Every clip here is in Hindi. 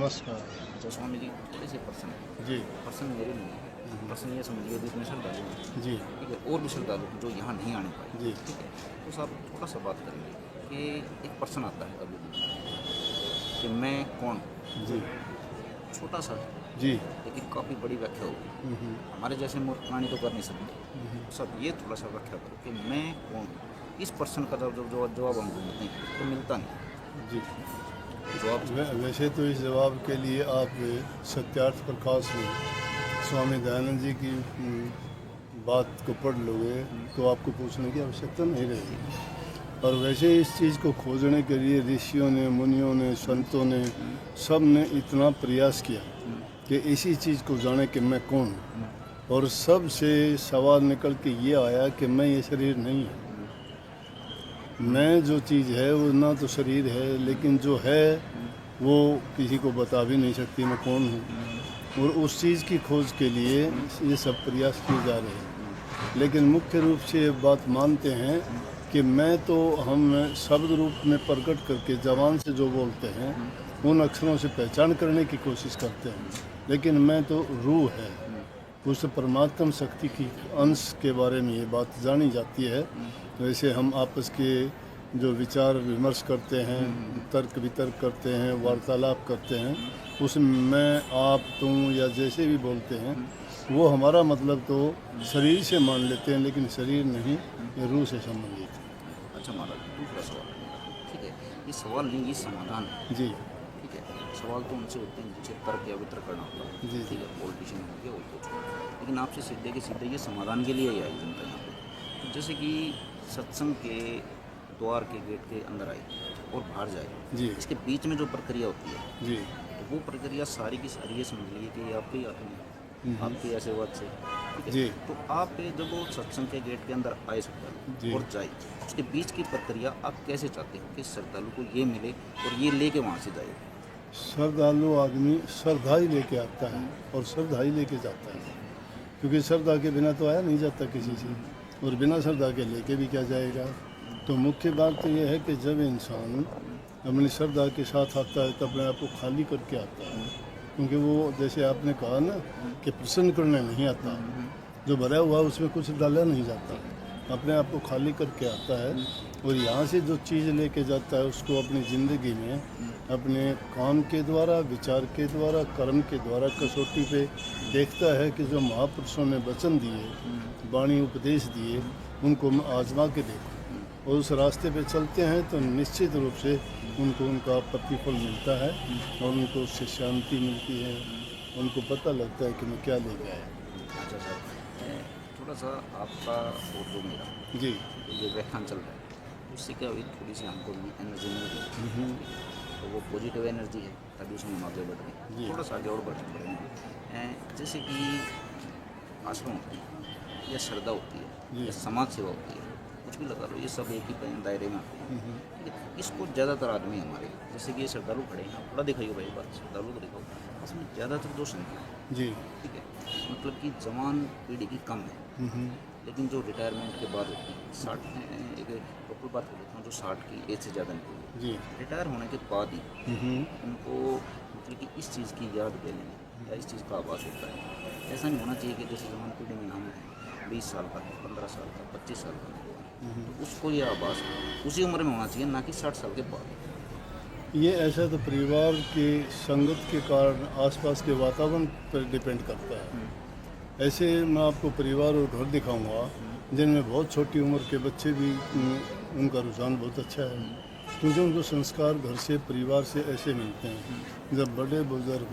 नमस्कार। अच्छा स्वामी जी, थोड़े से प्रश्न है। जी। प्रश्न मेरे नहीं है, प्रश्न ये समझिए जितने श्रद्धालु हैं, जी। ठीक है, और भी श्रद्धालु जो यहाँ नहीं आने पाए, जी। ठीक है, तो साहब थोड़ा सा बात करेंगे कि एक प्रश्न आता है कभी भी कि मैं कौन हूँ। जी। छोटा सा है, जी। लेकिन काफ़ी बड़ी व्याख्या होगी। हमारे जैसे मूर्ख प्राणी तो कर नहीं सकते। सब ये थोड़ा सा व्याख्या करो कि मैं कौन हूँ। इस प्रश्न का जवाब हम ढूंढते हैं तो मिलता नहीं। जी। जवाब वैसे तो इस जवाब के लिए आप सत्यार्थ प्रकाश में स्वामी दयानंद जी की बात को पढ़ लोगे तो आपको पूछने की आवश्यकता नहीं रहेगी। और वैसे इस चीज़ को खोजने के लिए ऋषियों ने, मुनियों ने, संतों ने, सब ने इतना प्रयास किया कि इसी चीज़ को जाने कि मैं कौन हूँ। और सब से सवाल निकल के ये आया कि मैं ये शरीर नहीं हूँ। मैं जो चीज़ है वो ना तो शरीर है, लेकिन जो है वो किसी को बता भी नहीं सकती मैं कौन हूँ। और उस चीज़ की खोज के लिए ये सब प्रयास किए जा रहे हैं। लेकिन मुख्य रूप से ये बात मानते हैं कि मैं तो हम शब्द रूप में प्रकट करके जबान से जो बोलते हैं उन अक्षरों से पहचान करने की कोशिश करते हैं, लेकिन मैं तो रूह है। उस परमात्म शक्ति की अंश के बारे में ये बात जानी जाती है। वैसे हम आपस के जो विचार विमर्श करते हैं, तर्क वितर्क करते हैं, वार्तालाप करते हैं, उसमें मैं, आप, तुम या जैसे भी बोलते हैं वो हमारा मतलब तो शरीर से मान लेते हैं, लेकिन शरीर नहीं, ये रूह से संबंधित है। अच्छा महाराज, दूसरा सवाल है मेरा, ठीक है, ये सवाल नहीं, ये समाधान है। जी। ठीक है, सवाल तो उनसे होते हैं जिनसे तर्क या वितर्क करना होता है। जी। ठीक है, पॉलिटिशियन हो गया और कुछ, लेकिन आपसे सीधे के सीधे ये समाधान के लिए ही आई जनता यहाँ पे। तो जैसे कि सत्संग के द्वार के गेट के अंदर आए और बाहर जाए, जी। इसके बीच में जो प्रक्रिया होती है, जी। तो वो प्रक्रिया सारी की सारी ये समझ लीजिए कि आपके ही हाथ में है, आपके आशीर्वाद से। ठीक है, जी। तो आप जब वो सत्संग के गेट के अंदर आए जी। श्रद्धालु और जाए, उसके बीच की प्रक्रिया आप कैसे चाहते हो कि श्रद्धालु को ये मिले और ये लेके वहाँ से जाए? श्रद्धालु आदमी श्रद्धा ही लेके आता है और श्रद्धा ही लेके जाता है, क्योंकि श्रद्धा के बिना तो आया नहीं जाता किसी से, और बिना श्रद्धा के लेके भी क्या जाएगा। तो मुख्य बात तो यह है कि जब इंसान अपनी श्रद्धा के साथ आता है तो अपने आप को खाली करके आता है, क्योंकि वो जैसे आपने कहा ना कि प्रसन्न करने नहीं आता, जो भरा हुआ उसमें कुछ डाला नहीं जाता, अपने आप को खाली करके आता है। और यहाँ से जो चीज़ लेके जाता है उसको अपनी ज़िंदगी में अपने काम के द्वारा, विचार के द्वारा, कर्म के द्वारा कसौटी पे देखता है कि जो महापुरुषों ने वचन दिए, वाणी उपदेश दिए, उनको आजमा के देखो और उस रास्ते पे चलते हैं तो निश्चित रूप से उनको उनका प्रतिफल मिलता है और उनको उससे शांति मिलती है, उनको पता लगता है कि मैं क्या लेके आया। अच्छा सर, थोड़ा सा आपका और जो मेरा जी। ये व्याख्यान चल रहा है, उससे क्या हुई, थोड़ी सी हमको भी एनर्जी मिल रही है, तो वो पॉजिटिव एनर्जी है, तभी उसमें हम आगे बढ़ रहे हैं। थोड़ा सा आगे और बढ़ बढ़ेंगे। जैसे कि आश्रम होती है या श्रद्धा होती है या समाज सेवा होती है, कुछ भी लगा लो, ये सब एक ही दायरे में आते हैं। ठीक है, इसको ज़्यादातर आदमी हमारे जैसे कि ये श्रद्धालु खड़े हैं, थोड़ा दिखाइए भाई बात, श्रद्धालु को दिखाओ, इसमें ज़्यादातर जो संख्या है, जी। ठीक है, मतलब कि जवान पीढ़ी की कम है, लेकिन जो रिटायरमेंट के बाद होती है 60, एक प्रॉपर बात कर लेता हूँ, जो 60 की एज से ज़्यादा निकली जी। रिटायर होने के बाद ही उनको मतलब कि इस चीज़ की याद देने या इस चीज़ का आभास होता है। ऐसा नहीं होना चाहिए कि जैसे जवान पीढ़ी में हम 20 साल का, 15 साल का, 25 साल का, तो उसको यह आभास उसी उम्र में होना चाहिए, ना कि 60 साल के बाद। ये ऐसा तो परिवार के संगत के कारण आसपास के वातावरण पर डिपेंड करता है। ऐसे मैं आपको परिवार और घर दिखाऊंगा जिनमें बहुत छोटी उम्र के बच्चे भी उनका रुझान बहुत अच्छा है, क्योंकि उनको संस्कार घर से, परिवार से ऐसे मिलते हैं। जब बड़े बुजुर्ग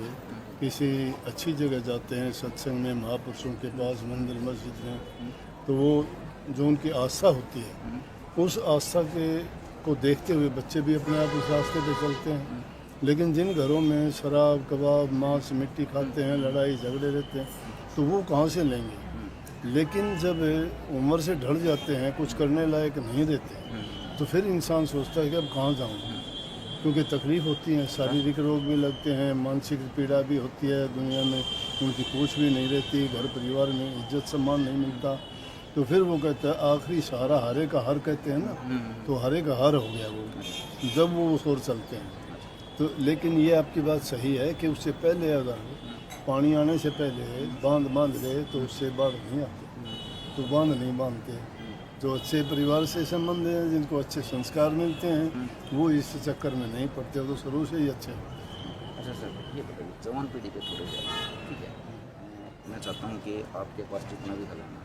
किसी अच्छी जगह जाते हैं सत्संग में, महापुरुषों के पास, मंदिर मस्जिद में, तो वो जो उनकी आस्था होती है उस आस्था के को देखते हुए बच्चे भी अपने आप उस रास्ते पे चलते हैं। लेकिन जिन घरों में शराब, कबाब, मांस, मिट्टी खाते हैं, लड़ाई झगड़े रहते हैं, तो वो कहाँ से लेंगे। लेकिन जब उम्र से ढल जाते हैं, कुछ करने लायक नहीं रहते, तो फिर इंसान सोचता है कि अब कहाँ जाऊँ, क्योंकि तकलीफ़ होती है, शारीरिक रोग भी लगते हैं, मानसिक पीड़ा भी होती है, दुनिया में उनकी पूछ भी नहीं रहती, घर परिवार में इज्जत सम्मान नहीं मिलता। तो फिर वो कहता है आखिरी सहारा हारे का हार कहते हैं ना, तो हारे का हार हो गया वो जब वो उस ओर चलते हैं। तो लेकिन ये आपकी बात सही है कि उससे पहले अगर पानी आने से पहले बांध गए तो उससे बाढ़ नहीं आती, तो बांध नहीं बांधते। जो अच्छे परिवार से संबंध हैं, जिनको अच्छे संस्कार मिलते हैं, वो इस चक्कर में नहीं पड़ते, तो शुरू से ही अच्छे हैं। अच्छा सर, ये बताइए जवान पीढ़ी पे थोड़े ज़्यादा, ठीक है। मैं चाहता हूँ कि आपके पास जितना भी खजाना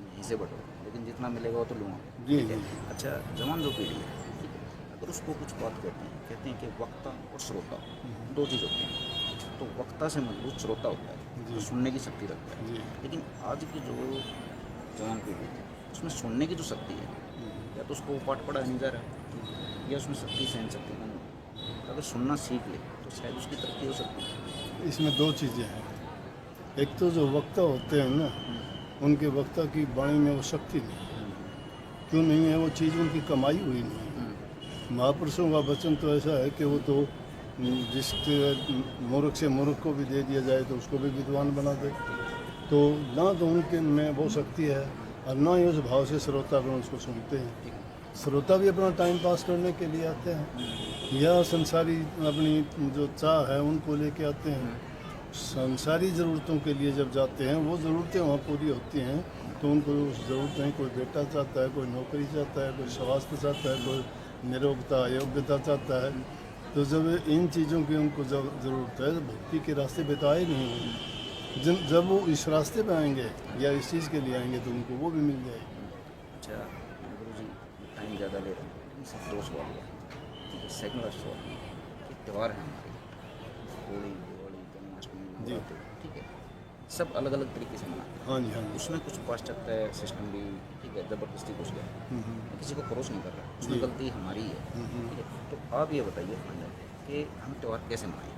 यहीं से बटो, लेकिन जितना मिलेगा वो तो लूँगा, जी ठीक है। जी अच्छा, जवान जो पीढ़ी है, ठीक है, अगर उसको कुछ बात कहते हैं कि वक्ता और श्रोता दो चीज़ होती हैं। तो वक्ता से मजबूत श्रोता होता है, जो सुनने की शक्ति रखता है। जी लेकिन आज की जो जवान पीढ़ी है, उसमें सुनने की जो शक्ति है, या तो उसको पाठ पढ़ाया नहीं जा रहा, या उसमें शक्ति सहन शक्ति कम है। अगर सुनना सीख ले तो शायद उसकी तरक्की हो सकती है। इसमें दो चीज़ें हैं। एक तो जो वक्ता होते हैं ना, उनके वक्ता की वाणी में वो शक्ति नहीं है। क्यों नहीं है? वो चीज़ उनकी कमाई हुई नहीं है। महापुरुषों का वचन तो ऐसा है कि वो तो जिस मूर्ख से मूर्ख को भी दे दिया जाए तो उसको भी विद्वान बना दे। तो ना तो उनके में वो शक्ति है और ना ही उस भाव से श्रोतागण उसको सुनते हैं। श्रोता भी अपना टाइम पास करने के लिए आते हैं या संसारी अपनी जो चाह है उनको लेके आते हैं। संसारी ज़रूरतों के लिए जब जाते हैं, वो ज़रूरतें वहाँ पूरी होती हैं, तो उनको उस ज़रूरतें, कोई बेटा चाहता है, कोई नौकरी चाहता है, कोई स्वास्थ्य चाहता है, कोई निरोगता योग्यता चाहता है। तो जब इन चीज़ों की उनको जब ज़रूरत है, तो भक्ति के रास्ते पे तो आए नहीं होंगे। जब वो इस रास्ते पे आएंगे या इस चीज़ के लिए आएंगे तो उनको वो भी मिल जाएगी। अच्छा गुरु जी, टाइम ज़्यादा ले रहा हूँ, लेकिन सिर्फ 2 सवाल है, ठीक है। सेकंड लास्ट सवाल कि त्यौहार हैं हमारे, होली, दिवाली, जन्माष्टमी, नवरात्रि, ठीक है, सब अलग अलग तरीके से मनाते हैं। हाँ जी, हाँ जी। उसमें कुछ पाश्चात्य सिस्टम भी, ठीक है, ज़बरदस्ती घुस गया। मैं किसी को क्रॉस नहीं कर रहा, उसमें जी। गलती हमारी है, ठीक है। तो आप ये बताइए फाइनल कि हम त्यौहार कैसे मनाएं।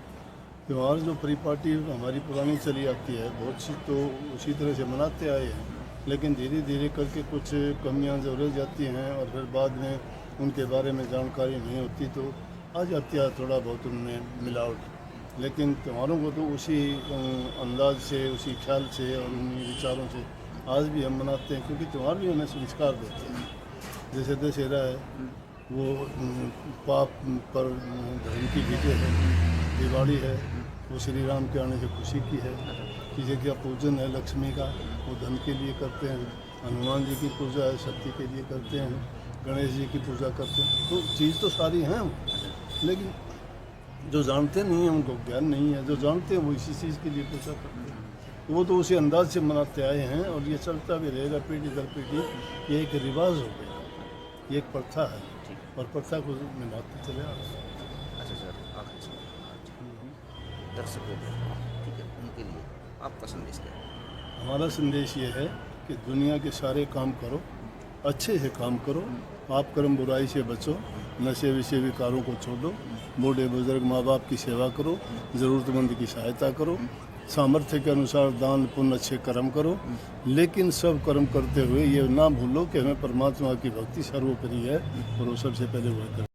त्यौहार जो परिपाटी हमारी पुरानी चली आती है, बहुत सी तो उसी तरह से मनाते आए हैं, लेकिन धीरे धीरे करके कुछ कमियां जो रह जाती हैं और फिर बाद में उनके बारे में जानकारी नहीं होती तो आ जाती है थोड़ा बहुत उनमें मिलावट। लेकिन त्योहारों को तो उसी अंदाज से, उसी ख्याल से और उन्हीं विचारों से आज भी हम मनाते हैं, क्योंकि त्यौहार भी हमें संस्कार देते हैं। जैसे दशहरा है, वो पाप पर धर्म की विजय है। दिवाली है, वो श्री राम के आने से खुशी की है। किसी का पूजन है लक्ष्मी का, वो धन के लिए करते हैं। हनुमान जी की पूजा है, शक्ति के लिए करते हैं। गणेश जी की पूजा करते हैं। तो चीज़ तो सारी हैं, लेकिन जो जानते नहीं हैं उनको ज्ञान नहीं है। जो जानते हैं वो इसी चीज़ के लिए पूजा करते हैं। वो तो उसी अंदाज से मनाते आए हैं और ये चलता भी रहेगा पीढ़ी दर पीढ़ी। ये एक रिवाज हो गया, ये एक प्रथा है और प्रथा को निभाते चले आ रहे हैं। अच्छा सर, आखिरी सवाल दर्शकों को, ठीक है, उनके लिए आपका संदेश क्या है। हमारा संदेश ये है कि दुनिया के सारे काम करो, अच्छे से काम करो, आप कर्म बुराई से बचो, नशे विषय विकारों को छोड़ो, बूढ़े बुजुर्ग माँ बाप की सेवा करो, ज़रूरतमंद की सहायता करो, सामर्थ्य के अनुसार दान पुण्य अच्छे कर्म करो। लेकिन सब कर्म करते हुए ये ना भूलो कि हमें परमात्मा की भक्ति सर्वोपरि है और वो सबसे पहले वह करें।